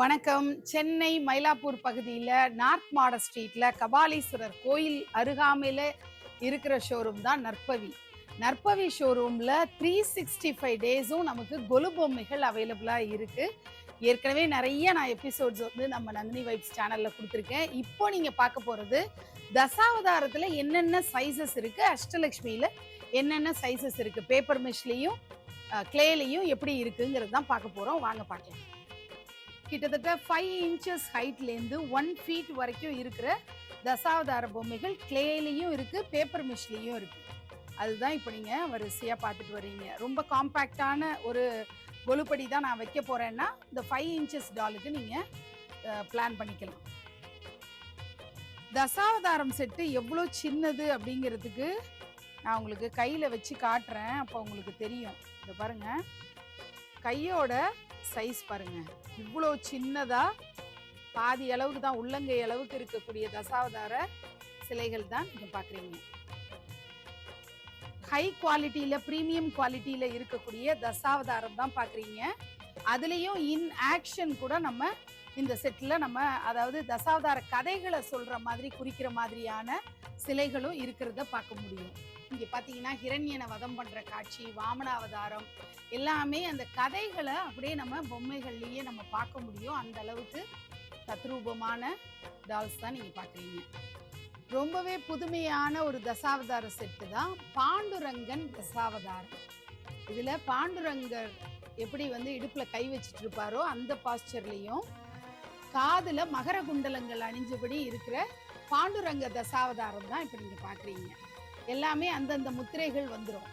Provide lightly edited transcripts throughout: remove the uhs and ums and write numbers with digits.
வணக்கம். சென்னை மயிலாப்பூர் பகுதியில நார்த் மாட ஸ்ட்ரீட்ல கபாலீஸ்வரர் கோயில் அருகாமையில இருக்கிற ஷோரூம் தான் நற்பவி. நற்பவி ஷோரூம்ல 365 டேஸும் நமக்கு கொலு பொம்மைகள் அவைலபிளா இருக்கு. ஏற்கனவே நிறைய நான் எபிசோட்ஸ் வந்து நம்ம நந்தினி வைப்ஸ் சேனல்ல கொடுத்துருக்கேன். இப்போ நீங்க பார்க்க போறது தசாவதாரத்துல என்னென்ன சைஸஸ் இருக்கு, அஷ்டலட்சுமியில என்னென்ன சைஸஸ் இருக்கு, பேப்பர் மெஷ்லையும் கிளேலையும் எப்படி இருக்குங்கிறது தான் பார்க்க போறோம். வாங்க பார்க்கலாம். கிட்டத்தட்ட 5 இன்ச்சஸ் ஹைட்லேருந்து 1 ஃபீட் வரைக்கும் இருக்கிற தசாவதார பொம்மைகள் கிளேலையும் இருக்குது, பேப்பர் மிஷ்லேயும் இருக்குது. அதுதான் இப்போ நீங்கள் வரிசையாக பார்த்துட்டு வர்றீங்க. ரொம்ப காம்பேக்டான ஒரு கொலுப்படி தான் நான் வைக்க போகிறேன்னா இந்த 5 இன்ச்சஸ் டாலுக்கு நீங்கள் பிளான் பண்ணிக்கலாம். தசாவதாரம் செட்டு எவ்வளோ சின்னது அப்படிங்கிறதுக்கு நான் உங்களுக்கு கையில் வச்சு காட்டுறேன். அப்போ உங்களுக்கு தெரியும். இதை பாருங்கள், கையோட சைஸ் பாருங்க, இவ்வளோ சின்னதா பாதி அளவுக்கு தான், உள்ளங்கை அளவுக்கு இருக்கக்கூடிய தசாவதார சிலைகள் தான் நீங்க பாக்குறீங்க. ஹை குவாலிட்டியில, பிரீமியம் குவாலிட்டியில இருக்கக்கூடிய தசாவதாரம் தான் பாக்குறீங்க. அதுலயும் இன் ஆக்ஷன் கூட நம்ம இந்த செட்ல நம்ம, அதாவது தசாவதார கதைகளை சொல்ற மாதிரி, குறிக்கிற மாதிரியான சிலைகளும் இருக்கிறத பார்க்க முடியும். இங்க பாத்தீங்கன்னா ஹிரண்யனை வதம் பண்ற காட்சி, வாமன அவதாரம் எல்லாமே அந்த கதைகளை அப்படியே நம்ம பொம்மைகள்லயே நம்ம பார்க்க முடியும். அந்த அளவுக்கு தத்ரூபமான டால்ஸ் தான் நீங்க பாக்குறீங்க. ரொம்பவே புதுமையான ஒரு தசாவதார செட்டு தான் பாண்டுரங்கன் தசாவதாரம். இதுல பாண்டுரங்கர் எப்படி வந்து இடுப்புல கை வச்சுட்டு இருப்பாரோ அந்த பாஸ்டர்லயும், காதுல மகர குண்டலங்கள் அணிஞ்சபடி இருக்கிற பாண்டுரங்க தசாவதாரம் தான் இப்ப நீங்க பாக்குறீங்க. எல்லாமே அந்தந்த முத்திரைகள் வந்துடும்.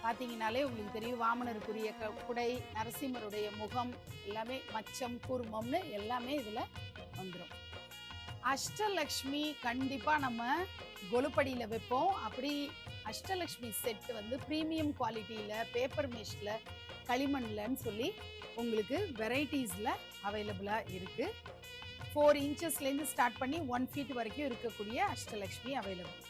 பார்த்தீங்கன்னாலே உங்களுக்கு தெரியும். வாமனருக்குரிய குடை, நரசிம்மருடைய முகம் எல்லாமே மச்சம், கூர்மம்னு எல்லாமே இதில் வந்துடும். அஷ்டலக்ஷ்மி கண்டிப்பாக நம்ம கொலுப்படியில் வைப்போம். அப்படி அஷ்டலக்ஷ்மி செட்டு வந்து ப்ரீமியம் குவாலிட்டியில், பேப்பர் மெஷ்ல, களிமண்லன்னு சொல்லி உங்களுக்கு வெரைட்டிஸில் அவைலபிளாக இருக்குது. 4 இன்ச்சஸ்லேருந்து ஸ்டார்ட் பண்ணி 1 ஃபீட் வரைக்கும் இருக்கக்கூடிய அஷ்டலக்ஷ்மி அவைலபிள்.